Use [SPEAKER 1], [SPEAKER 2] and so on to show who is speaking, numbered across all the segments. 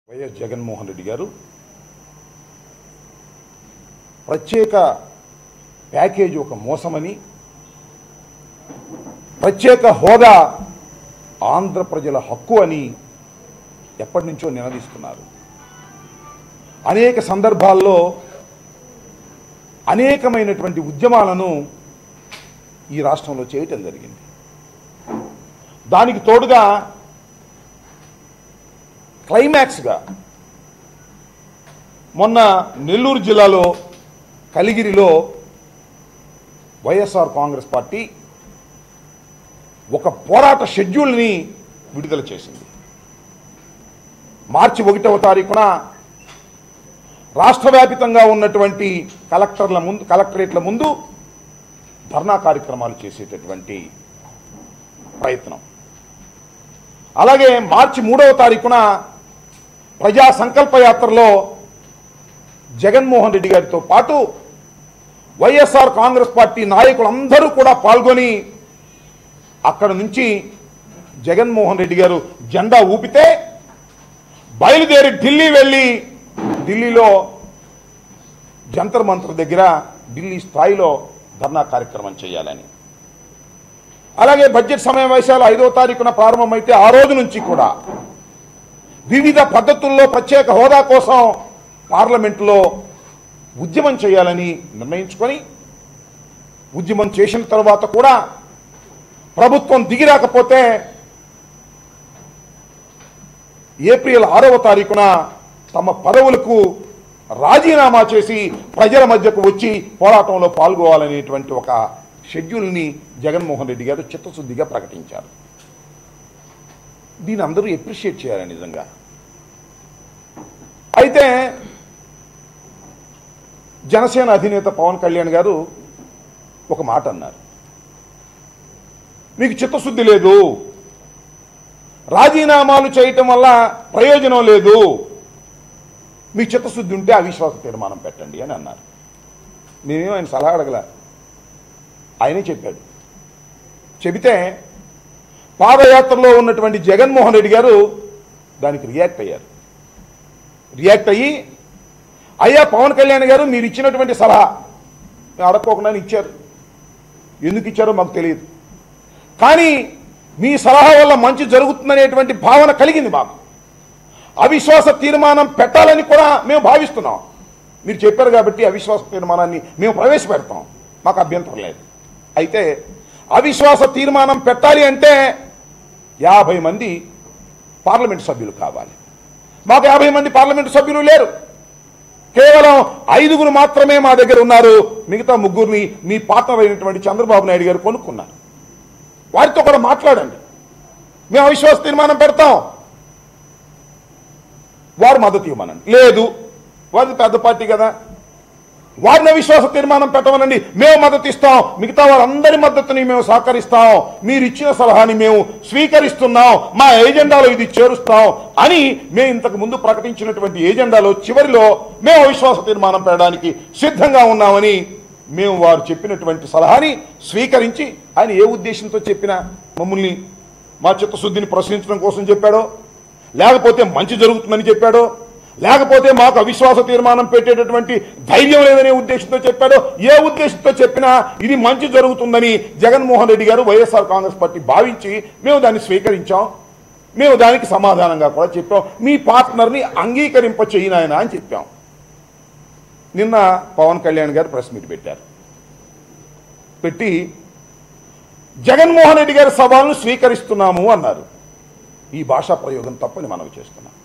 [SPEAKER 1] YS Jaganmohan Reddy గారు ప్రత్యేక package ఒక మోసమని, ప్రత్యేక హోదా ఆంధ్ర ప్రజల హక్కు అని ఎప్పటి నుంచో నినదిస్తున్నారు. అనేక సందర్భాల్లో అనేకమైనటువంటి ఉద్యమాలను ఈ రాష్ట్రంలో చేయటం జరిగింది. దానికి తోడుగా క్లైమాక్స్గా మొన్న నెల్లూరు జిల్లాలో కలిగిరిలో వైఎస్ఆర్ కాంగ్రెస్ పార్టీ ఒక పోరాట షెడ్యూల్ని విడుదల చేసింది. మార్చి 1వ తారీఖున రాష్ట్ర వ్యాపితంగా ఉన్నటువంటి కలెక్టరేట్ల ముందు ధర్నా కార్యక్రమాలు చేసేటటువంటి ప్రయత్నం. అలాగే మార్చి 3వ తారీఖున ప్రజా సంకల్ప యాత్రలో జగన్మోహన్ రెడ్డి గారితో పాటు వైఎస్ఆర్ కాంగ్రెస్ పార్టీ నాయకులందరూ కూడా పాల్గొని అక్కడ నుంచి జగన్మోహన్ రెడ్డి గారు జెండా ఊపితే బయలుదేరి ఢిల్లీ వెళ్ళి ఢిల్లీలో జంతర్ మంతర్ దగ్గర ఢిల్లీ స్థాయిలో ధర్నా కార్యక్రమం చేయాలని, అలాగే బడ్జెట్ సమావేశాలు 5వ తారీఖున ప్రారంభమైతే ఆ రోజు నుంచి కూడా వివిధ పద్ధతుల్లో ప్రత్యేక హోదా కోసం పార్లమెంటులో ఉద్యమం చేయాలని నిర్ణయించుకొని ఉద్యమం చేసిన తర్వాత కూడా ప్రభుత్వం దిగిరాకపోతే ఏప్రిల్ 6వ తారీఖున తమ పదవులకు రాజీనామా చేసి ప్రజల మధ్యకు వచ్చి పోరాటంలో పాల్గొవాలనేటువంటి ఒక షెడ్యూల్ని జగన్మోహన్ రెడ్డి గారు చిత్తశుద్ధిగా ప్రకటించారు. దీని అందరూ అప్రిషియేట్ చేయాలి నిజంగా. అయితే జనసేన అధినేత పవన్ కళ్యాణ్ గారు ఒక మాట అన్నారు, మీకు చిత్తశుద్ధి లేదు, రాజీనామాలు చేయటం వల్ల ప్రయోజనం లేదు, మీకు చిత్తశుద్ధి ఉంటే అవిశ్వాస తీర్మానం పెట్టండి అని అన్నారు. నేనేమో ఆయన సలహా అడగల, ఆయనే చెప్పాడు. చెబితే పాదయాత్రలో ఉన్నటువంటి జగన్మోహన్ రెడ్డి గారు దానికి రియాక్ట్ అయ్యారు. రియాక్ట్ అయ్యి, అయ్యా పవన్ కళ్యాణ్ గారు మీరు ఇచ్చినటువంటి సలహా అడగకోకుండా ఇచ్చారు, ఎందుకు ఇచ్చారో మాకు తెలియదు, కానీ మీ సలహా వల్ల మంచి జరుగుతుందనేటువంటి భావన కలిగింది మాకు, అవిశ్వాస తీర్మానం పెట్టాలని కూడా మేము భావిస్తున్నాం, మీరు చెప్పారు కాబట్టి అవిశ్వాస తీర్మానాన్ని మేము ప్రవేశపెడతాం, మాకు అభ్యంతరం లేదు. అయితే అవిశ్వాస తీర్మానం పెట్టాలి అంటే 50 మంది పార్లమెంటు సభ్యులు కావాలి. మాకు 50 మంది పార్లమెంటు సభ్యులు లేరు, కేవలం 5గురు మాత్రమే మా దగ్గర ఉన్నారు. మిగతా 3గురిని మీ పార్ట్నర్ అయినటువంటి చంద్రబాబు నాయుడు గారు కొనుక్కున్నారు. వారితో కూడా మాట్లాడండి, మేము అవిశ్వాస తీర్మానం పెడతాం, వారు మద్దతు ఇవ్వమనండి. లేదు, వారిది పెద్ద పార్టీ కదా, వారిని అవిశ్వాస తీర్మానం పెట్టమనండి, మేము మద్దతు ఇస్తాం, మిగతా వారందరి మద్దతుని మేము సహకరిస్తాం, మీరు ఇచ్చిన సలహాని మేము స్వీకరిస్తున్నాం, మా ఏజెండాలో ఇది చేరుస్తాం అని మేము ఇంతకు ముందు ప్రకటించినటువంటి ఏజెండాలో చివరిలో మేము అవిశ్వాస తీర్మానం పెట్టడానికి సిద్ధంగా ఉన్నామని మేము వారు చెప్పినటువంటి సలహాని స్వీకరించి, ఆయన ఏ ఉద్దేశంతో చెప్పినా మమ్మల్ని మా చిత్తశుద్ధిని ప్రశ్నించడం కోసం చెప్పాడో, లేకపోతే మంచి జరుగుతుందని చెప్పాడో, లేకపోతే మాకు అవిశ్వాస తీర్మానం పెట్టేటటువంటి ధైర్యం లేదనే ఉద్దేశంతో చెప్పాడో, ఏ ఉద్దేశంతో చెప్పినా ఇది మంచి జరుగుతుందని జగన్మోహన్ రెడ్డి గారు వైఎస్ఆర్ కాంగ్రెస్ పార్టీ భావించి మేము దాన్ని స్వీకరించాం, మేము దానికి సమాధానంగా కూడా చెప్పాం, మీ పార్ట్నర్ని అంగీకరింప చేయనాయన అని చెప్పాం. నిన్న పవన్ కళ్యాణ్ గారు ప్రెస్ మీట్ పెట్టారు. పెట్టి జగన్మోహన్ రెడ్డి గారి సవాల్ను స్వీకరిస్తున్నాము అన్నారు. ఈ భాషా ప్రయోగం తప్పని మనవి చేస్తున్నాం.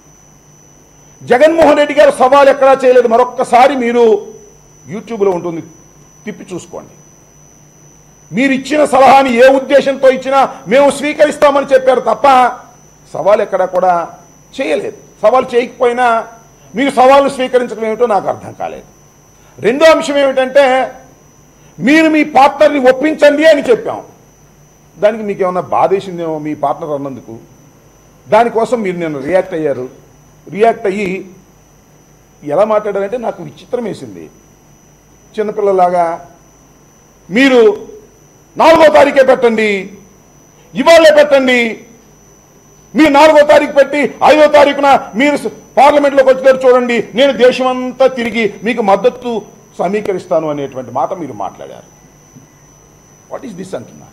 [SPEAKER 1] జగన్మోహన్ రెడ్డి గారు సవాల్ ఎక్కడా చేయలేదు. మరొక్కసారి మీరు యూట్యూబ్లో ఉంటుంది, తిప్పి చూసుకోండి. మీరు ఇచ్చిన సలహాని ఏ ఉద్దేశంతో ఇచ్చినా మేము స్వీకరిస్తామని చెప్పారు తప్ప సవాల్ ఎక్కడా కూడా చేయలేదు. సవాల్ చేయకపోయినా మీకు సవాల్ను స్వీకరించడం ఏమిటో నాకు అర్థం కాలేదు. రెండో అంశం ఏమిటంటే, మీరు మీ పార్ట్నర్ని ఒప్పించండి అని చెప్పాం. దానికి మీకు ఏమన్నా బాధేసిందేమో మీ పార్ట్నర్ అన్నందుకు, దానికోసం మీరు నేను రియాక్ట్ అయ్యారు. రియాక్ట్ అయ్యి ఎలా మాట్లాడారంటే నాకు విచిత్రం వేసింది. చిన్నపిల్లలాగా మీరు 4వ తారీఖే పెట్టండి, ఇవాళే పెట్టండి, మీరు 4వ తారీఖు పెట్టి 5వ తారీఖున మీరు పార్లమెంట్లోకి వచ్చేటప్పుడు చూడండి, నేను దేశమంతా తిరిగి మీకు మద్దతు సమీకరిస్తాను అనేటువంటి మాట మీరు మాట్లాడారు. వాట్ ఈస్ దిస్ అంటున్నా?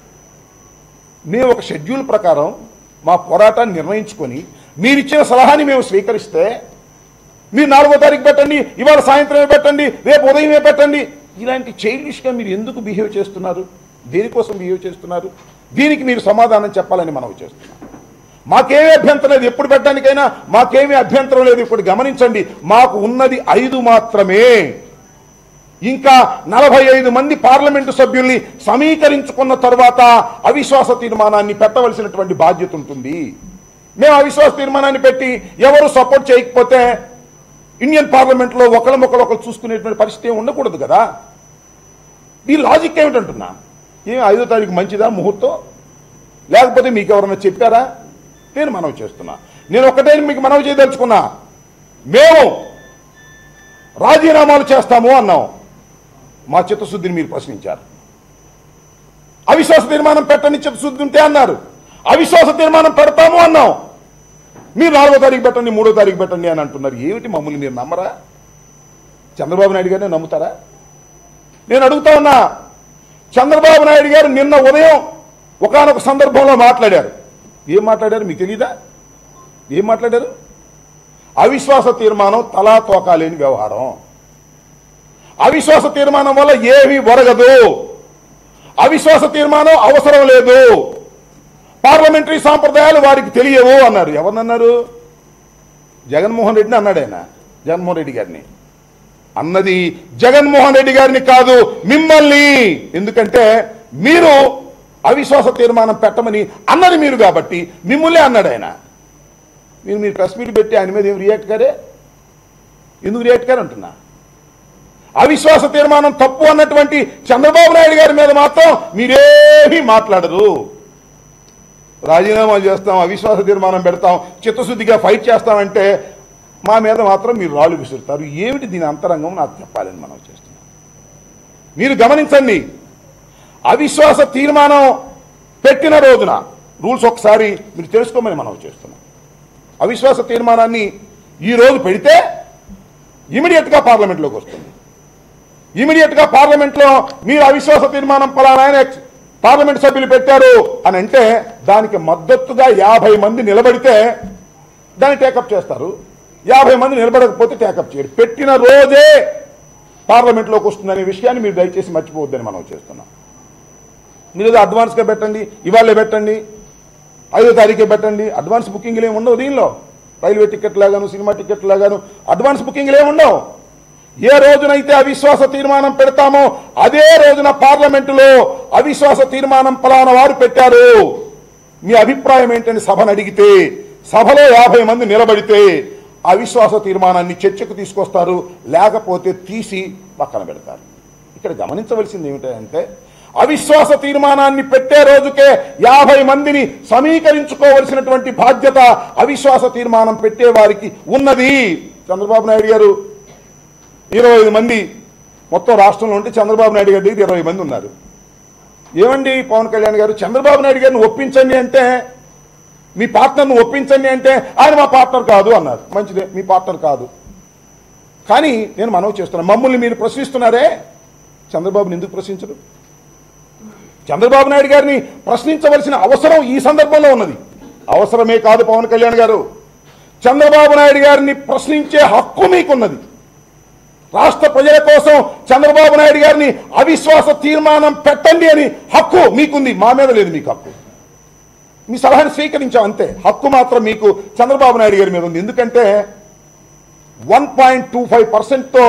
[SPEAKER 1] మేము ఒక షెడ్యూల్ ప్రకారం మా పోరాటాన్ని నిర్ణయించుకొని మీరిచ్చిన సలహాని మేము స్వీకరిస్తే మీరు 4వ తారీఖు పెట్టండి, ఇవాళ సాయంత్రమే పెట్టండి, రేపు ఉదయమే పెట్టండి, ఇలాంటి చైల్డిష్గా మీరు ఎందుకు బిహేవ్ చేస్తున్నారు? దేనికోసం బిహేవ్ చేస్తున్నారు? దీనికి మీరు సమాధానం చెప్పాలని మనం చేస్తున్నాం. మాకేమీ అభ్యంతరం లేదు, ఎప్పుడు పెట్టడానికైనా మాకేమీ అభ్యంతరం లేదు. ఇప్పుడు గమనించండి, మాకు ఉన్నది 5 మాత్రమే. ఇంకా 45 మంది పార్లమెంటు సభ్యుల్ని సమీకరించుకున్న తర్వాత అవిశ్వాస తీర్మానాన్ని పెట్టవలసినటువంటి బాధ్యత ఉంటుంది. మేము అవిశ్వాస తీర్మానాన్ని పెట్టి ఎవరు సపోర్ట్ చేయకపోతే ఇండియన్ పార్లమెంట్లో ఒకళ్ళొకళ్ళు చూసుకునేటువంటి పరిస్థితి ఉండకూడదు కదా. ఈ లాజిక్ ఏమిటంటున్నా? ఏం 5వ తారీఖు మంచిదా ముహూర్తం? లేకపోతే మీకు ఎవరన్నా చెప్పారా? నేను మనవి చేస్తున్నా. నేను ఒకటే మీకు మనవి చేయదలుచుకున్నా. మేము రాజీనామాలు చేస్తాము అన్నాం, మా చిత్తశుద్ధిని మీరు ప్రశ్నించారు. అవిశ్వాస తీర్మానం పెట్టని చిత్తశుద్ధి ఉంటే అన్నారు. అవిశ్వాస తీర్మానం పెడతాము అన్నాం, మీరు 4వ తారీఖు పెట్టండి, 3వ తారీఖు పెట్టండి అని అంటున్నారు. ఏమిటి, మమ్మల్ని మీరు నమ్మరా? చంద్రబాబు నాయుడు గారిని నమ్ముతారా? నేను అడుగుతా ఉన్నా. చంద్రబాబు నాయుడు గారు నిన్న ఉదయం ఒకానొక సందర్భంలో మాట్లాడారు. ఏం మాట్లాడారు మీకు తెలీదా? ఏం మాట్లాడారు? అవిశ్వాస తీర్మానం తలా తోకాలేని వ్యవహారం, అవిశ్వాస తీర్మానం వల్ల ఏమీ ఒరగదు, అవిశ్వాస తీర్మానం అవసరం లేదు, పార్లమెంటరీ సాంప్రదాయాలు వారికి తెలియవు అన్నారు. ఎవరినన్నారు? జగన్మోహన్ రెడ్డిని అన్నాడు. ఆయన జగన్మోహన్ రెడ్డి గారిని అన్నది జగన్మోహన్ రెడ్డి గారిని కాదు, మిమ్మల్ని. ఎందుకంటే మీరు అవిశ్వాస తీర్మానం పెట్టమని అన్నది మీరు కాబట్టి మిమ్మల్నే అన్నాడు ఆయన. మీరు ప్రెస్ మీట్ పెట్టి ఆయన మీద ఏం రియాక్ట్ కారే? ఎందుకు రియాక్ట్ కారు అంటున్నా? అవిశ్వాస తీర్మానం తప్పు అన్నటువంటి చంద్రబాబు నాయుడు గారి మీద మాత్రం మీరేమీ మాట్లాడరు. రాజీనామా చేస్తాం, అవిశ్వాస తీర్మానం పెడతాం, చిత్తశుద్ధిగా ఫైట్ చేస్తామంటే మా మీద మాత్రం మీరు రాళ్ళు విసురుతారు. ఏమిటి దీని అంతరంగం నాకు చెప్పాలని మనం చేస్తున్నాం. మీరు గమనించండి, అవిశ్వాస తీర్మానం పెట్టిన రోజున రూల్స్ ఒకసారి మీరు తెలుసుకోమని మనం చేస్తున్నాం. అవిశ్వాస తీర్మానాన్ని ఈ రోజు పెడితే ఇమీడియట్గా పార్లమెంట్లోకి వస్తుంది. ఇమీడియట్గా పార్లమెంట్లో మీరు అవిశ్వాస తీర్మానం పలానా పార్లమెంట్ సభ్యులు పెట్టారు అని అంటే దానికి మద్దతుగా 50 మంది నిలబడితే దాన్ని టేకప్ చేస్తారు. 50 మంది నిలబడకపోతే టేకప్ చేయరు. పెట్టిన రోజే పార్లమెంట్లోకి వస్తుందనే విషయాన్ని మీరు దయచేసి మర్చిపోవద్దని మనం చేస్తున్నాం. మీరు ఏదో అడ్వాన్స్గా పెట్టండి, ఇవాళే పెట్టండి, 5వ తారీఖే పెట్టండి, అడ్వాన్స్ బుకింగ్లు ఏమి ఉండవు. దీనిలో రైల్వే టికెట్ లాగాను, సినిమా టికెట్ లాగాను అడ్వాన్స్ బుకింగ్లు ఏమి ఉండవు. ఏ రోజునైతే అవిశ్వాస తీర్మానం పెడతామో అదే రోజున పార్లమెంటులో అవిశ్వాస తీర్మానం పలానా వారు పెట్టారు, మీ అభిప్రాయం ఏంటని సభను అడిగితే సభలో 50 మంది నిలబడితే అవిశ్వాస తీర్మానాన్ని చర్చకు తీసుకొస్తారు, లేకపోతే తీసి పక్కన పెడతారు. ఇక్కడ గమనించవలసింది ఏమిటంటే అవిశ్వాస తీర్మానాన్ని పెట్టే రోజుకే 50 మందిని సమీకరించుకోవలసినటువంటి బాధ్యత అవిశ్వాస తీర్మానం పెట్టే వారికి ఉన్నది. చంద్రబాబు నాయుడు గారు 25 మంది మొత్తం రాష్ట్రంలో ఉంటే చంద్రబాబు నాయుడు గారి దగ్గర 20 మంది ఉన్నారు. ఏమండి పవన్ కళ్యాణ్ గారు, చంద్రబాబు నాయుడు గారిని ఒప్పించండి అంటే, మీ పార్ట్నర్ను ఒప్పించండి అంటే ఆయన మా పార్ట్నర్ కాదు అన్నారు. మంచిదే, మీ పార్ట్నర్ కాదు. కానీ నేను మనవి చేస్తున్నా, మమ్మల్ని మీరు ప్రశ్నిస్తున్నారే, చంద్రబాబుని ఎందుకు ప్రశ్నించరు? చంద్రబాబు నాయుడు గారిని ప్రశ్నించవలసిన అవసరం ఈ సందర్భంలో ఉన్నది. అవసరమే కాదు పవన్ కళ్యాణ్ గారు, చంద్రబాబు నాయుడు గారిని ప్రశ్నించే హక్కు మీకున్నది. రాష్ట్ర ప్రజల కోసం చంద్రబాబు నాయుడు గారిని అవిశ్వాస తీర్మానం పెట్టండి అని హక్కు మీకుంది, మా మీద లేదు మీకు హక్కు. మీ సలహాను స్వీకరించాం అంతే, హక్కు మాత్రం మీకు చంద్రబాబు నాయుడు గారి మీద ఉంది. ఎందుకంటే 1.25%తో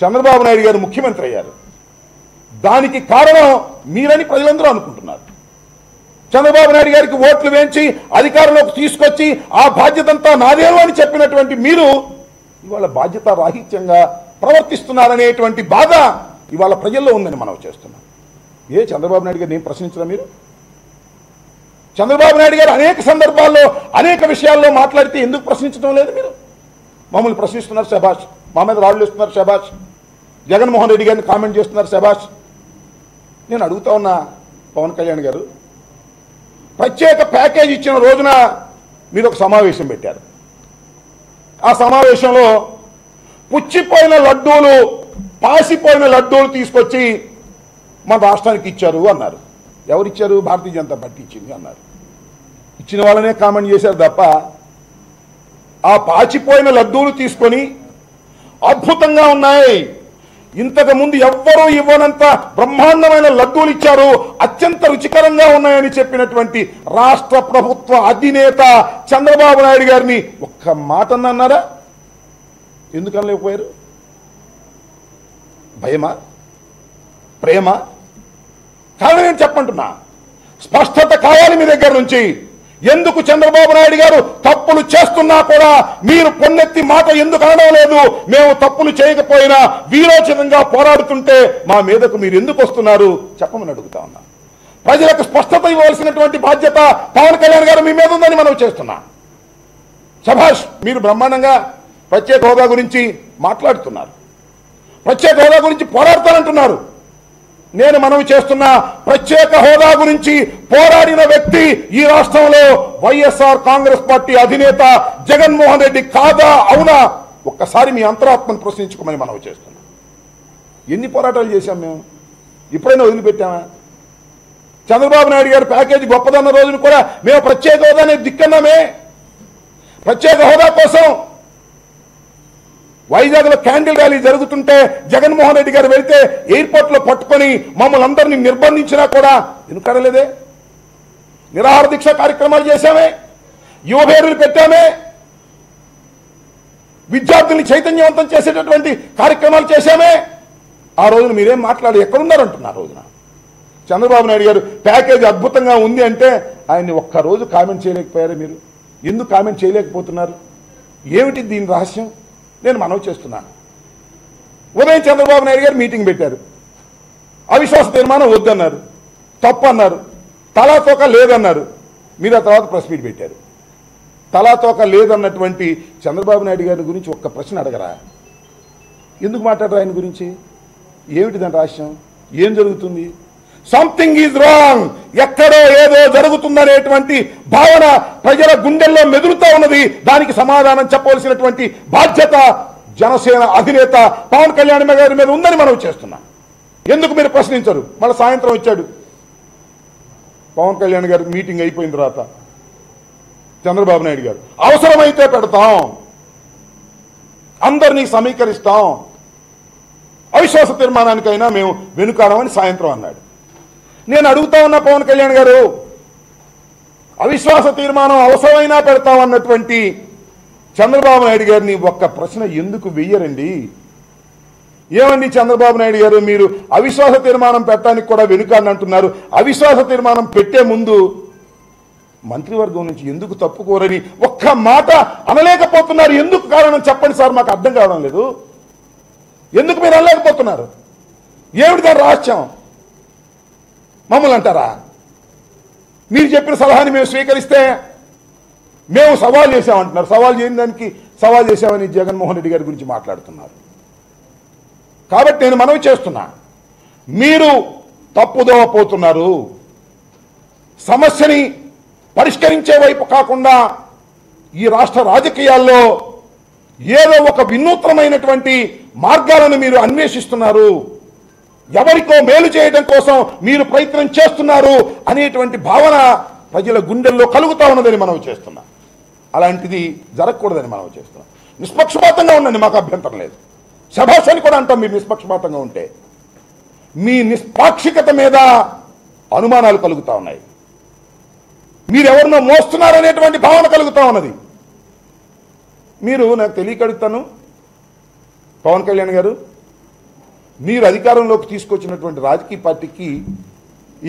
[SPEAKER 1] చంద్రబాబు నాయుడు గారు ముఖ్యమంత్రి అయ్యారు. దానికి కారణం మీరని ప్రజలందరూ అనుకుంటున్నారు. చంద్రబాబు నాయుడు గారికి ఓట్లు వేయించి అధికారంలోకి తీసుకొచ్చి ఆ బాధ్యతంతా నాదేమో అని చెప్పినటువంటి మీరు ఇవాళ బాధ్యత రాహిత్యంగా ప్రవర్తిస్తున్నారనేటువంటి బాధ ఇవాళ ప్రజల్లో ఉందని మనం చేస్తున్నాం. చంద్రబాబు నాయుడు గారిని ఏం ప్రశ్నించరా మీరు? చంద్రబాబు నాయుడు గారు అనేక సందర్భాల్లో అనేక విషయాల్లో మాట్లాడితే ఎందుకు ప్రశ్నించడం లేదు మీరు? మమ్మల్ని ప్రశ్నిస్తున్నారు, శభాష్. మా మీద రాళ్ళు ఇస్తున్నారు, శభాష్. జగన్మోహన్ రెడ్డి గారిని కామెంట్ చేస్తున్నారు, శభాష్. నేను అడుగుతా ఉన్నా పవన్ కళ్యాణ్ గారు, ప్రత్యేక ప్యాకేజ్ ఇచ్చిన రోజున మీరు ఒక సమావేశం పెట్టారు. ఆ సమావేశంలో పుచ్చిపోయిన లడ్డూలు, పాసిపోయిన లడ్డూలు తీసుకొచ్చి మన రాష్ట్రానికి ఇచ్చారు అన్నారు. ఎవరిచ్చారు? భారతీయ జనతా పార్టీ ఇచ్చింది అన్నారు. ఇచ్చిన వాళ్ళనే కామెంట్ చేశారు తప్ప ఆ పాచిపోయిన లడ్డూలు తీసుకొని అద్భుతంగా ఉన్నాయి, ఇంతకు ముందు ఎవ్వరూ ఇవ్వనంత బ్రహ్మాండమైన లడ్డూలు ఇచ్చారు, అత్యంత రుచికరంగా ఉన్నాయని చెప్పినటువంటి రాష్ట్ర ప్రభుత్వ అధినేత చంద్రబాబు నాయుడు గారిని ఒక్క మాట అన్నారా? ఎందుకు అనలేకపోయారు? భయమా? ప్రేమ? కారణం నేను చెప్పంటున్నా, స్పష్టత కావాలి మీ దగ్గర నుంచి. ఎందుకు చంద్రబాబు నాయుడు గారు తప్పులు చేస్తున్నా కూడా మీరు పొన్నెత్తి మాట ఎందుకు అనడం లేదు? మేము తప్పులు చేయకపోయినా వీరోచితంగా పోరాడుతుంటే మా మీదకు మీరు ఎందుకు వస్తున్నారు చెప్పమని అడుగుతా ఉన్నా. ప్రజలకు స్పష్టత ఇవ్వాల్సినటువంటి బాధ్యత పవన్ కళ్యాణ్ గారు మీ మీద ఉందని మనం చేస్తున్నా. శభాష్, మీరు బ్రహ్మాండంగా ప్రత్యేక హోదా గురించి మాట్లాడుతున్నారు, ప్రత్యేక హోదా గురించి పోరాడతానంటున్నారు. నేను మనవి చేస్తున్నా, ప్రత్యేక హోదా గురించి పోరాడిన వ్యక్తి ఈ రాష్ట్రంలో వైఎస్ఆర్ కాంగ్రెస్ పార్టీ అధినేత జగన్మోహన్ రెడ్డి కాదా అవునా? ఒక్కసారి మీ అంతరాత్మను ప్రశ్నించుకోమని మనవి చేస్తున్నా. ఎన్ని పోరాటాలు చేశాం మేము? ఇప్పుడైనా వదిలిపెట్టామా? చంద్రబాబు నాయుడు గారి ప్యాకేజీ గొప్పదన్న రోజును కూడా మేము ప్రత్యేక హోదానే దిక్కన్నామే. ప్రత్యేక హోదా కోసం వైజాగ్ లో క్యాండిల్ ర్యాలీ జరుగుతుంటే జగన్మోహన్ రెడ్డి గారు వెళ్తే ఎయిర్పోర్ట్ లో పట్టుకొని మమ్మల్ని అందరినీ నిర్బంధించినా కూడా ఎందుకడలేదే? నిరాహార దీక్ష కార్యక్రమాలు చేశామే, యువభేరులు పెట్టామే, విద్యార్థుల్ని చైతన్యవంతం చేసేటటువంటి కార్యక్రమాలు చేశామే. ఆ రోజున మీరేం మాట్లాడి ఎక్కడున్నారంటున్నారు? రోజున చంద్రబాబు నాయుడు గారు ప్యాకేజీ అద్భుతంగా ఉంది అంటే ఆయన్ని ఒక్కరోజు కామెంట్ చేయలేకపోయారు. మీరు ఎందుకు కామెంట్ చేయలేకపోతున్నారు? ఏమిటి దీని రహస్యం? నేను మనవి చేస్తున్నాను. ఉదయం చంద్రబాబు నాయుడు గారు మీటింగ్ పెట్టారు, అవిశ్వాస తీర్మానం వద్దన్నారు, తప్పు అన్నారు, తలాతోక లేదన్నారు. మీరు ఆ తర్వాత ప్రెస్ మీట్ పెట్టారు. తలాతోక లేదన్నటువంటి చంద్రబాబు నాయుడు గారి గురించి ఒక్క ప్రశ్న అడగరా? ఎందుకు మాట్లాడరా ఆయన గురించి? ఏమిటి దాని రహస్యం? ఏం జరుగుతుంది? సంథింగ్ ఈజ్ రాంగ్, ఎక్కడో ఏదో జరుగుతుందనేటువంటి భావన ప్రజల గుండెల్లో మెదులుతా ఉన్నది. దానికి సమాధానం చెప్పవలసినటువంటి బాధ్యత జనసేన అధినేత పవన్ కళ్యాణ్ గారి మీద ఉందని మనం చేస్తున్నాం. ఎందుకు మీరు ప్రశ్నించరు? మళ్ళీ సాయంత్రం వచ్చాడు పవన్ కళ్యాణ్ గారి మీటింగ్ అయిపోయిన తర్వాత చంద్రబాబు నాయుడు గారు, అవసరమైతే పెడతాం, అందరినీ సమీకరిస్తాం, అవిశ్వాస తీర్మానానికైనా మేము వెనుకాడమని సాయంత్రం అన్నాడు. నేను అడుగుతా ఉన్నా పవన్ కళ్యాణ్ గారు, అవిశ్వాస తీర్మానం అవసరమైనా పెడతామన్నటువంటి చంద్రబాబు నాయుడు గారిని ఒక్క ప్రశ్న ఎందుకు వెయ్యరండి? ఏమండి చంద్రబాబు నాయుడు గారు, మీరు అవిశ్వాస తీర్మానం పెట్టడానికి కూడా వెనుకాడని అంటున్నారు, అవిశ్వాస తీర్మానం పెట్టే ముందు మంత్రివర్గం నుంచి ఎందుకు తప్పుకోరని ఒక్క మాట అనలేకపోతున్నారు? ఎందుకు కారణం చెప్పండి సార్, మాకు అర్థం కావడం లేదు. ఎందుకు మీరు అనలేకపోతున్నారు? ఏమిటి దాని రహస్యం? మమ్మల్ని అంటారా? మీరు చెప్పిన సలహాని మేము స్వీకరిస్తే మేము సవాల్ చేశామంటున్నారు. సవాల్ చేయని దానికి సవాల్ చేశామని జగన్మోహన్ రెడ్డి గారి గురించి మాట్లాడుతున్నారు. కాబట్టి నేను మనవి చేస్తున్నా, మీరు తప్పుదోవ పోతున్నారు. సమస్యని పరిష్కరించే వైపు కాకుండా ఈ రాష్ట్ర రాజకీయాల్లో ఏదో ఒక వినూత్నమైనటువంటి మార్గాలను మీరు అన్వేషిస్తున్నారు, ఎవరికో మేలు చేయడం కోసం మీరు ప్రయత్నం చేస్తున్నారు అనేటువంటి భావన ప్రజల గుండెల్లో కలుగుతా ఉన్నదని మనం చేస్తున్నాం. అలాంటిది జరగకూడదని మనం చేస్తున్నాం. నిష్పక్షపాతంగా ఉండండి, మాకు అభ్యంతరం లేదు. శభాష్ అని కూడా అంటాం మీరు నిష్పక్షపాతంగా ఉంటే. మీ నిష్పాక్షికత మీద అనుమానాలు కలుగుతా ఉన్నాయి, మీరెవరినో మోస్తున్నారనేటువంటి భావన కలుగుతా ఉన్నది. మీరు నాకు తెలియక అడుగుతాను పవన్ కళ్యాణ్ గారు, మీరు అధికారంలోకి తీసుకొచ్చినటువంటి రాజకీయ పార్టీకి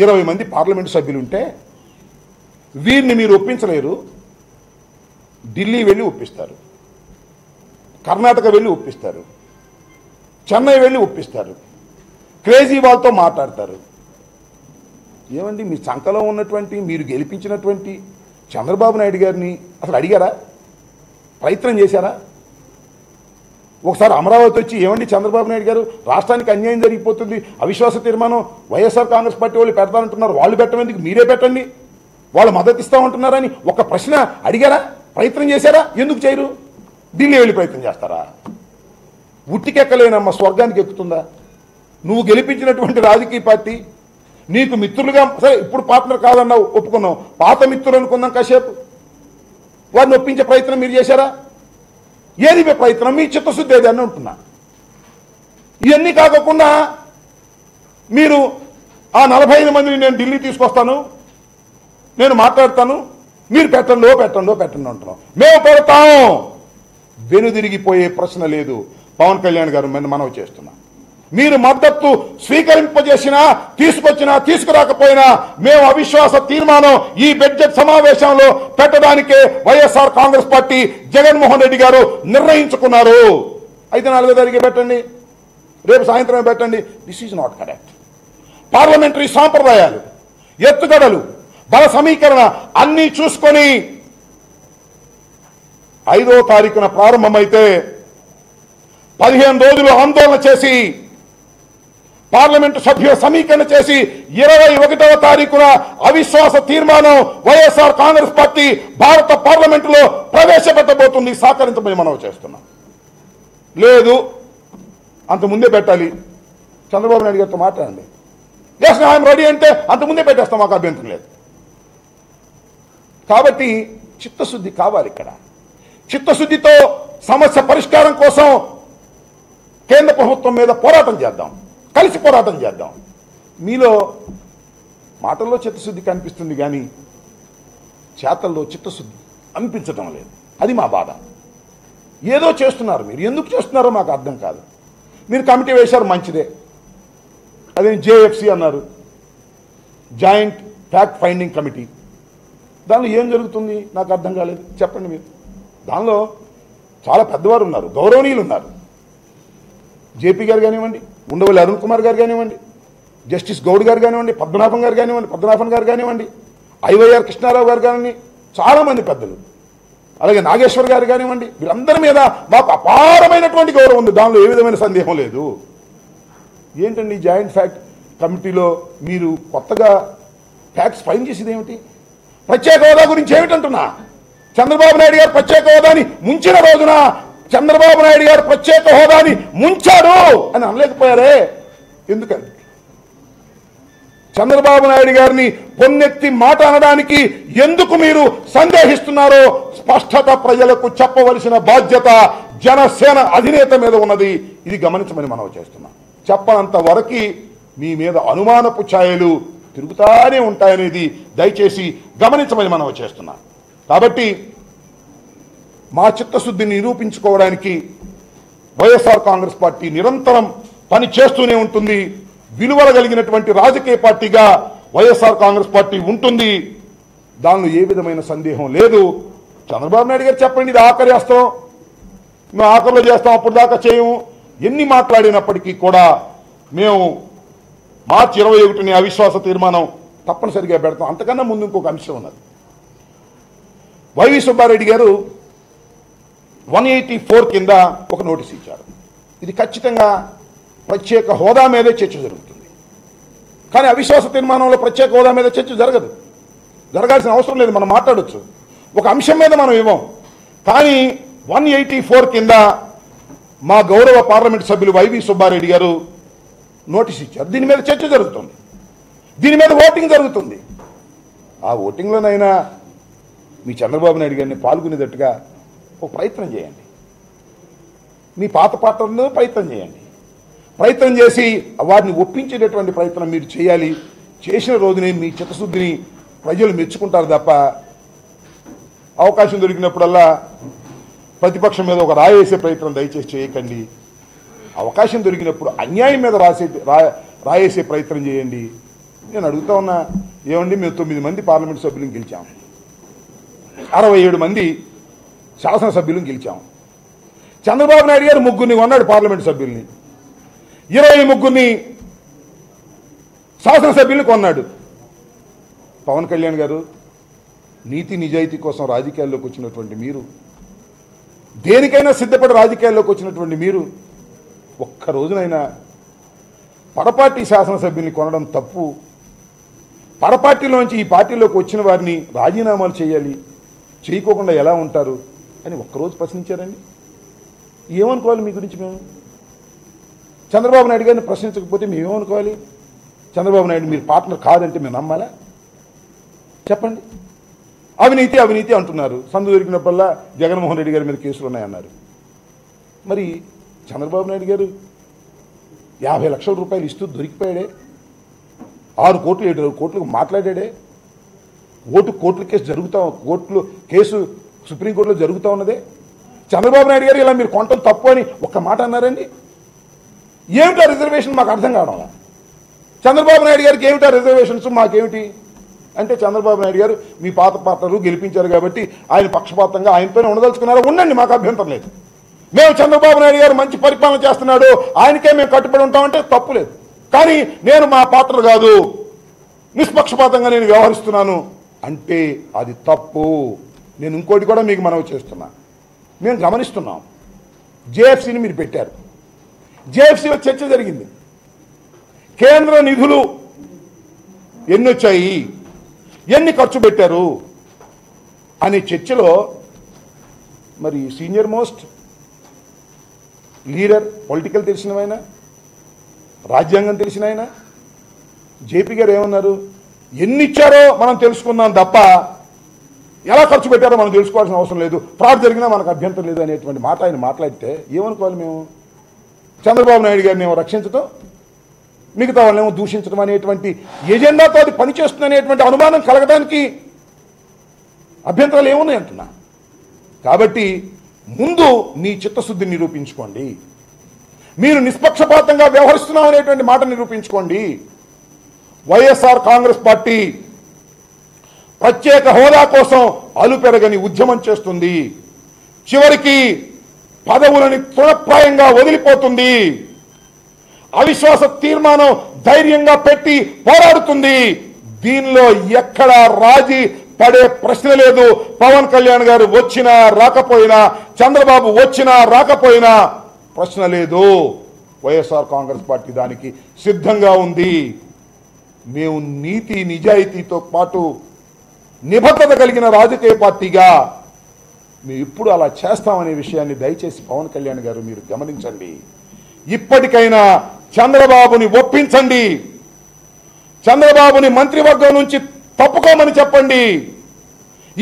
[SPEAKER 1] 20 మంది పార్లమెంటు సభ్యులుంటే వీరిని మీరు ఒప్పించలేరు. ఢిల్లీ వెళ్ళి ఒప్పిస్తారు, కర్ణాటక వెళ్ళి ఒప్పిస్తారు, చెన్నై వెళ్ళి ఒప్పిస్తారు, కేజ్రీవాల్తో మాట్లాడతారు. ఏమండి మీ చంకలో ఉన్నటువంటి మీరు గెలిపించినటువంటి చంద్రబాబు నాయుడు గారిని అసలు అడిగారా? ప్రయత్నం చేశారా? ఒకసారి అమరావతి వచ్చి ఏమండి చంద్రబాబు నాయుడు గారు, రాష్ట్రానికి అన్యాయం జరిగిపోతుంది, అవిశ్వాస తీర్మానం వైఎస్ఆర్ కాంగ్రెస్ పార్టీ వాళ్ళు పెడతానంటున్నారు, వాళ్ళు పెట్టడానికి మీరే పెట్టండి, వాళ్ళు మద్దతు ఇస్తామంటున్నారని ఒక ప్రశ్న అడిగారా? ప్రయత్నం చేశారా? ఎందుకు చేయరు? ఢిల్లీ వెళ్ళి ప్రయత్నం చేస్తారా? ఉట్టికెక్కలేనమ్మ స్వర్గానికి ఎక్కుతుందా? నువ్వు గెలిపించినటువంటి రాజకీయ పార్టీ నీకు మిత్రులుగా, సరే ఇప్పుడు పార్ట్నర్ కాదన్నావు, ఒప్పుకున్నావు, పాత మిత్రులు అనుకుందాం కాసేపు, వారిని ఒప్పించే ప్రయత్నం మీరు చేశారా? ఏది మీ ప్రయత్నం? మీ చిత్తశుద్ధి ఏది అని ఉంటున్నా. ఇవన్నీ కాకుండా మీరు ఆ 45 మందిని నేను ఢిల్లీ తీసుకొస్తాను, నేను మాట్లాడతాను, మీరు పెట్టండి అంటున్నాం. మేము పెడతాం. వెనుదిరిగిపోయే ప్రశ్న లేదు. పవన్ కళ్యాణ్ గారు మనవి చేస్తున్నాం, మీరు మద్దతు స్వీకరింపజేసినా, తీసుకొచ్చినా, తీసుకురాకపోయినా మేము అవిశ్వాస తీర్మానం ఈ బడ్జెట్ సమావేశంలో పెట్టడానికే వైఎస్ఆర్ కాంగ్రెస్ పార్టీ జగన్మోహన్ రెడ్డి గారు నిర్ణయించుకున్నారు. అయితే 4వ తారీఖు పెట్టండి, రేపు సాయంత్రం పెట్టండి. This is not correct. Parliamentary సాంప్రదాయాలు, ఎత్తుగడలు, బల సమీకరణ అన్నీ చూసుకొని 5వ తారీఖున ప్రారంభమైతే 15 రోజులు ఆందోళన చేసి పార్లమెంటు సభ్యుల సమీకరణ చేసి 21వ తారీఖున అవిశ్వాస తీర్మానం వైఎస్ఆర్ కాంగ్రెస్ పార్టీ భారత పార్లమెంటులో ప్రవేశపెట్టబోతుంది. సహకరించమని మనవి చేస్తున్నాం. లేదు అంత ముందే పెట్టాలి, చంద్రబాబు నాయుడు గారితో మాట్లాడండి. ఎస్ ఐఎమ్ రెడీ అంటే అంత ముందే పెట్టేస్తాం, మాకు అభ్యంతరం లేదు. కాబట్టి చిత్తశుద్ధి కావాలి. ఇక్కడ చిత్తశుద్ధితో సమస్య పరిష్కారం కోసం కేంద్ర ప్రభుత్వం మీద పోరాటం చేద్దాం, కలిసి పోరాటం చేద్దాం. మీలో మాటల్లో చిత్తశుద్ధి కనిపిస్తుంది కానీ చేతల్లో చిత్తశుద్ధి అనిపించటం లేదు. అది మా బాధ. ఏదో చేస్తున్నారు, మీరు ఎందుకు చేస్తున్నారో మాకు అర్థం కాదు. మీరు కమిటీ వేశారు, మంచిదే. అదే జేఎఫ్సి అన్నారు, జాయింట్ ఫ్యాక్ట్ ఫైండింగ్ కమిటీ. దానిలో ఏం జరుగుతుంది నాకు అర్థం కాలేదు, చెప్పండి మీరు. దానిలో చాలా పెద్దవారు ఉన్నారు, గౌరవనీయులు ఉన్నారు. జేపీ గారు కానివ్వండి, ఉండవల్లి అరుణ్ కుమార్ గారు కానివ్వండి, జస్టిస్ గౌడ్ గారు కానివ్వండి, పద్మనాభన్ గారు కానివ్వండి, ఐవైఆర్ కృష్ణారావు గారు కానివ్వండి, చాలామంది పెద్దలు, అలాగే నాగేశ్వర్ గారు కానివ్వండి, వీళ్ళందరి మీద మాకు అపారమైనటువంటి గౌరవం ఉంది. దానిలో ఏ విధమైన సందేహం లేదు. ఏంటండి జాయింట్ ఫ్యాక్ట్ కమిటీలో మీరు కొత్తగా ఫ్యాక్ట్స్ ఫైన్ చేసేది ఏమిటి? ప్రత్యేక హోదా గురించి ఏమిటంటున్నా? చంద్రబాబు నాయుడు గారు ప్రత్యేక హోదాని ముంచిన రోజున చంద్రబాబు నాయుడు గారు ప్రత్యేక హోదాని ముంచాడు అని అనలేకపోయారే, ఎందుకని? చంద్రబాబు నాయుడు గారిని పొన్నెత్తి మాట అనడానికి ఎందుకు మీరు సందేహిస్తున్నారో స్పష్టత ప్రజలకు చెప్పవలసిన బాధ్యత జనసేన అధినేత మీద ఉన్నది. ఇది గమనించమని మనవి చేస్తున్నాం. చెప్పనంత వరకు మీ మీద అనుమానపు ఛాయలు తిరుగుతానే ఉంటాయనేది దయచేసి గమనించమని మనవి చేస్తున్నాం. కాబట్టి మా చిత్తశుద్ధిని నిరూపించుకోవడానికి వైఎస్ఆర్ కాంగ్రెస్ పార్టీ నిరంతరం పని చేస్తూనే ఉంటుంది. విలువల కలిగినటువంటి రాజకీయ పార్టీగా వైఎస్ఆర్ కాంగ్రెస్ పార్టీ ఉంటుంది. దానిలో ఏ విధమైన సందేహం లేదు. చంద్రబాబు నాయుడు గారు చెప్పండి, ఇది ఆఖరి అస్త్రం, మేము ఆఖరిలో చేస్తాం, అప్పుడు దాకా చేయము. ఎన్ని మాట్లాడినప్పటికీ కూడా మేము మార్చి 21ని అవిశ్వాస తీర్మానం తప్పనిసరిగా పెడతాం. అంతకన్నా ముందు ఇంకొక అంశం ఉన్నది. వైవి సుబ్బారెడ్డి గారు 184 కింద ఒక నోటీస్ ఇచ్చారు. ఇది ఖచ్చితంగా ప్రత్యేక హోదా మీదే చర్చ జరుగుతుంది. కానీ అవిశ్వాస తీర్మానంలో ప్రత్యేక హోదా మీద చర్చ జరగదు, జరగాల్సిన అవసరం లేదు. మనం మాట్లాడొచ్చు, ఒక అంశం మీద మనం ఇవ్వం. కానీ 184 కింద మా గౌరవ పార్లమెంట్ సభ్యులు వైవి సుబ్బారెడ్డి గారు నోటీస్ ఇచ్చారు. దీని మీద చర్చ జరుగుతుంది, దీని మీద ఓటింగ్ జరుగుతుంది. ఆ ఓటింగ్లోనైనా మీ చంద్రబాబు నాయుడు గారిని పాల్గొనేటట్టుగా ఒక ప్రయత్నం చేయండి. మీ పాత పాత్రలో ప్రయత్నం చేయండి. ప్రయత్నం చేసి వారిని ఒప్పించేటటువంటి ప్రయత్నం మీరు చేయాలి. చేసిన రోజునే మీ చిత్తశుద్ధిని ప్రజలు మెచ్చుకుంటారు తప్ప అవకాశం దొరికినప్పుడల్లా ప్రతిపక్షం మీద ఒక రాయేసే ప్రయత్నం దయచేసి చేయకండి. అవకాశం దొరికినప్పుడు అన్యాయం మీద రాయేసే ప్రయత్నం చేయండి. నేను అడుగుతా ఉన్నా, ఏమండి మేము 9 మంది పార్లమెంట్ సభ్యులను గెలిచాం, 67 మంది శాసనసభ్యులను గెలిచాం. చంద్రబాబు నాయుడు గారు 3 కొన్నాడు పార్లమెంట్ సభ్యుల్ని, 23 శాసనసభ్యుల్ని కొన్నాడు. పవన్ కళ్యాణ్ గారు నీతి నిజాయితీ కోసం రాజకీయాల్లోకి వచ్చినటువంటి మీరు, దేనికైనా సిద్ధపడి రాజకీయాల్లోకి వచ్చినటువంటి మీరు, ఒక్క రోజునైనా పరపార్టీ శాసనసభ్యుల్ని కొనడం తప్పు, పరపార్టీలోంచి ఈ పార్టీలోకి వచ్చిన వారిని రాజీనామాలు చేయాలి, చేయకోకుండా ఎలా ఉంటారు అని ఒక్కరోజు ప్రశ్నించారండి. ఏమనుకోవాలి మీ గురించి మేము? చంద్రబాబు నాయుడు గారిని ప్రశ్నించకపోతే మేమేమనుకోవాలి? చంద్రబాబు నాయుడు మీరు పార్ట్నర్ కాదంటే మేము నమ్మాలా? చెప్పండి. అవినీతి అవినీతి అంటున్నారు. సందు దొరికినప్పుడల్లా జగన్మోహన్ రెడ్డి గారి మీద కేసులు ఉన్నాయన్నారు. మరి చంద్రబాబు నాయుడు గారు 50 లక్షల రూపాయలు ఇస్తూ దొరికిపోయాడే, 6 కోట్లు 7 కోట్లకు మాట్లాడాడే, కోర్టుల కేసు సుప్రీంకోర్టులో జరుగుతూ ఉన్నదే. చంద్రబాబు నాయుడు గారు ఇలా మీరు కొంటం తప్పు అని ఒక్క మాట అన్నారండి. ఏమిటా రిజర్వేషన్ మాకు అర్థం కావడం. చంద్రబాబు నాయుడు గారికి ఏమిటా రిజర్వేషన్స్, మాకేమిటి అంటే చంద్రబాబు నాయుడు గారు మీ పాత పార్ట్నరు గెలిపించారు కాబట్టి ఆయన పక్షపాతంగా ఆయనతోనే ఉండదలుచుకున్నారో ఉండండి, మాకు అభ్యంతరం లేదు. మేము చంద్రబాబు నాయుడు గారు మంచి పరిపాలన చేస్తున్నాడు ఆయనకే మేము కట్టుబడి ఉంటామంటే తప్పు లేదు. కానీ నేను మా పాత్ర కాదు, నిష్పక్షపాతంగా నేను వ్యవహరిస్తున్నాను అంటే అది తప్పు. నేను ఇంకోటి కూడా మీకు మనవి చేస్తున్నా. మేము గమనిస్తున్నాం, జేఎఫ్సీని మీరు పెట్టారు. జేఎఫ్సీలో చర్చ జరిగింది. కేంద్ర నిధులు ఎన్ని వచ్చాయి, ఎన్ని ఖర్చు పెట్టారు అనే చర్చలో మరి సీనియర్ మోస్ట్ లీడర్, పొలిటికల్ తెలిసిన ఆయన, రాజ్యాంగం తెలిసిన ఆయన జేపీ గారు ఏమన్నారు? ఎన్ని ఇచ్చారో మనం తెలుసుకున్నాం తప్ప ఎలా ఖర్చు పెట్టారో మనం తెలుసుకోవాల్సిన అవసరం లేదు, ఫ్రాడ్ జరిగినా మనకు అభ్యంతరం లేదు అనేటువంటి మాట ఆయన మాట్లాడితే ఏమనుకోవాలి మేము? చంద్రబాబు నాయుడు గారిని ఏమో రక్షించడం, మిగతా వాళ్ళేమో దూషించడం అనేటువంటి ఎజెండాతో అది పనిచేస్తుంది అనేటువంటి అనుమానం కలగడానికి అభ్యంతరాలు ఏమున్నాయి అంటున్నా. కాబట్టి ముందు మీ చిత్తశుద్ధిని నిరూపించుకోండి. మీరు నిష్పక్షపాతంగా వ్యవహరిస్తున్నాం అనేటువంటి మాట నిరూపించుకోండి. వైఎస్ఆర్ కాంగ్రెస్ పార్టీ ప్రత్యేక హోదా కోసం అలుపెరగని ఉద్యమం చేస్తుంది. చివరికి పదవులని తృణప్రాయంగా వదిలిపోతుంది. అవిశ్వాస తీర్మానం ధైర్యంగా పెట్టి పోరాడుతుంది. దీనిలో ఎక్కడా రాజీ పడే ప్రశ్న లేదు. పవన్ కళ్యాణ్ గారు వచ్చినా రాకపోయినా, చంద్రబాబు వచ్చినా రాకపోయినా ప్రశ్న లేదు. వైఎస్ఆర్ కాంగ్రెస్ పార్టీ దానికి సిద్ధంగా ఉంది. మేము నీతి నిజాయితీతో పాటు నిబద్ధత కలిగిన రాజకీయ పార్టీగా మేము ఇప్పుడు అలా చేస్తామనే విషయాన్ని దయచేసి పవన్ కళ్యాణ్ గారు మీరు గమనించండి. ఇప్పటికైనా చంద్రబాబుని ఒప్పించండి. చంద్రబాబుని మంత్రివర్గం నుంచి తప్పుకోమని చెప్పండి.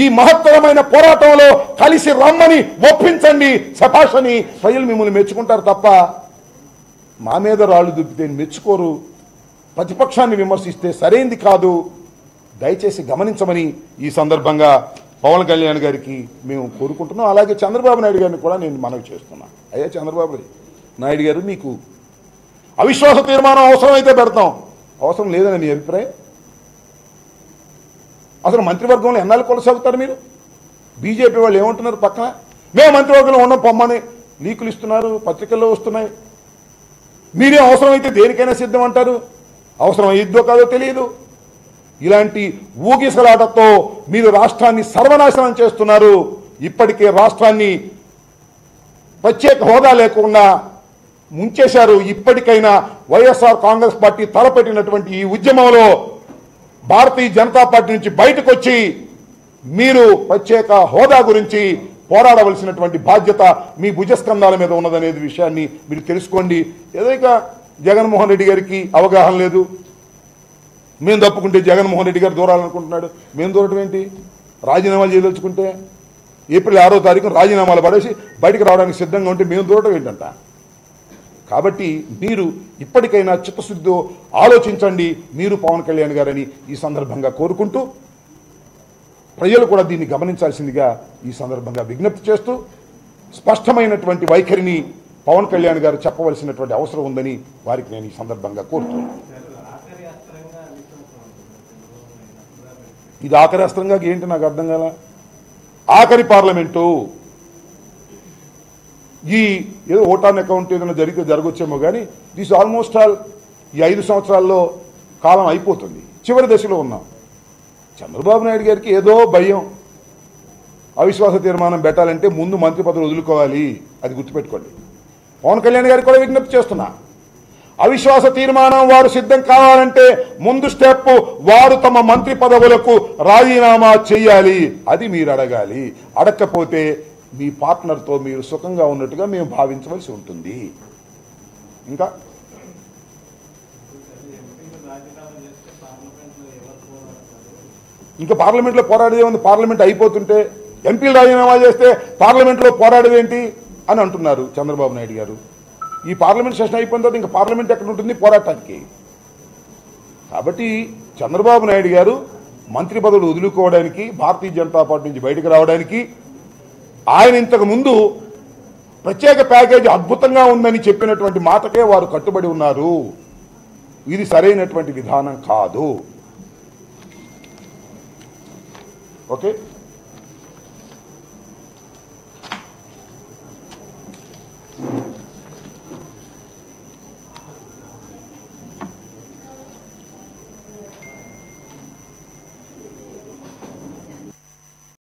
[SPEAKER 1] ఈ మహత్తరమైన పోరాటంలో కలిసి రమ్మని ఒప్పించండి. శభాషని ప్రజలు మిమ్మల్ని మెచ్చుకుంటారు తప్ప మా మీద రాళ్లు దుబ్బితే మెచ్చుకోరు. ప్రతిపక్షాన్ని విమర్శిస్తే సరైంది కాదు. దయచేసి గమనించమని ఈ సందర్భంగా పవన్ కళ్యాణ్ గారికి మేము కోరుకుంటున్నాం. అలాగే చంద్రబాబు నాయుడు గారిని కూడా నేను మనవి చేస్తున్నా. అయ్యా చంద్రబాబు నాయుడు గారు, మీకు అవిశ్వాస తీర్మానం అవసరమైతే పెడతాం, అవసరం లేదని మీ అభిప్రాయం? అసలు మంత్రివర్గంలో ఎన్నాళ్ళు కొనసాగుతారు మీరు? బీజేపీ వాళ్ళు ఏమంటున్నారు పక్కన? మేము మంత్రివర్గంలో ఉన్నాం పొమ్మని లీకులు ఇస్తున్నారు, పత్రికల్లో వస్తున్నాయి. మీరే అవసరమైతే దేనికైనా సిద్ధం అంటారు. అవసరం అయ్యిద్దో కాదో తెలియదు. ఇలాంటి ఊగిసలాటతో మీరు రాష్ట్రాన్ని సర్వనాశనం చేస్తున్నారు. ఇప్పటికే రాష్ట్రాన్ని ప్రత్యేక హోదా లేకుండా ముంచేశారు. ఇప్పటికైనా వైఎస్ఆర్ కాంగ్రెస్ పార్టీ తలపెట్టినటువంటి ఈ ఉద్యమంలో భారతీయ జనతా పార్టీ నుంచి బయటకు వచ్చి మీరు ప్రత్యేక హోదా గురించి పోరాడవలసినటువంటి బాధ్యత మీ భుజస్కంధాల మీద ఉన్నదనేది విషయాన్ని మీరు తెలుసుకోండి. ఏదైనా జగన్మోహన్ రెడ్డి గారికి అవగాహన లేదు. మేము తప్పుకుంటే జగన్మోహన్ రెడ్డి గారు దూరాలనుకుంటున్నాడు. మేము దూరటం ఏంటి? రాజీనామాలు చేయదలుచుకుంటే ఏప్రిల్ 6వ తారీఖున రాజీనామాలు పడేసి బయటకు రావడానికి సిద్ధంగా ఉంటే మేము దూరటం ఏంటంట? కాబట్టి మీరు ఇప్పటికైనా చిత్తశుద్ధితో ఆలోచించండి, మీరు పవన్ కళ్యాణ్ గారని ఈ సందర్భంగా కోరుకుంటూ, ప్రజలు కూడా దీన్ని గమనించాల్సిందిగా ఈ సందర్భంగా విజ్ఞప్తి చేస్తూ, స్పష్టమైనటువంటి వైఖరిని పవన్ కళ్యాణ్ గారు చెప్పవలసినటువంటి అవసరం ఉందని వారికి నేను ఈ సందర్భంగా కోరుతున్నాను. ఇది ఆఖరి అస్త్రంగా ఏంటి నాకు అర్థం కాల. ఆఖరి పార్లమెంటు ఈ ఏదో ఓటాన్ అకౌంట్ ఏదైనా జరగొచ్చేమో కానీ దిస్ ఆల్మోస్ట్ ఆల్ ఈ 5 సంవత్సరాల్లో కాలం అయిపోతుంది. చివరి దశలో ఉన్నాం. చంద్రబాబు నాయుడు గారికి ఏదో భయం. అవిశ్వాస తీర్మానం పెట్టాలంటే ముందు మంత్రి పదవులు వదులుకోవాలి, అది గుర్తుపెట్టుకోండి. పవన్ కళ్యాణ్ గారికి కూడా విజ్ఞప్తి చేస్తున్నా, అవిశ్వాస తీర్మానం వారు సిద్ధం కావాలంటే ముందు స్టెప్ వారు తమ మంత్రి పదవులకు రాజీనామా చేయాలి. అది మీరు అడగాలి. అడగకపోతే మీ పార్ట్నర్తో మీరు సుఖంగా ఉన్నట్టుగా మేము భావించవలసి ఉంటుంది. ఇంకా పార్లమెంట్లో పోరాడేదే ఉంది. పార్లమెంట్ అయిపోతుంటే ఎంపీలు రాజీనామా చేస్తే పార్లమెంట్లో పోరాడేదేంటి అని అంటున్నారు చంద్రబాబు నాయుడు గారు. ఈ పార్లమెంట్ సెషన్ అయిపోయిన తర్వాత ఇంకా పార్లమెంట్ ఎక్కడ ఉంటుంది పోరాటానికి? కాబట్టి చంద్రబాబు నాయుడు గారు మంత్రి పదవులు వదులుకోవడానికి, భారతీయ జనతా పార్టీ నుంచి బయటకు రావడానికి, ఆయన ఇంతకు ముందు ప్రత్యేక ప్యాకేజీ అద్భుతంగా ఉందని చెప్పినటువంటి మాటకే వారు కట్టుబడి ఉన్నారు. ఇది సరైనటువంటి విధానం కాదు. ఓకే.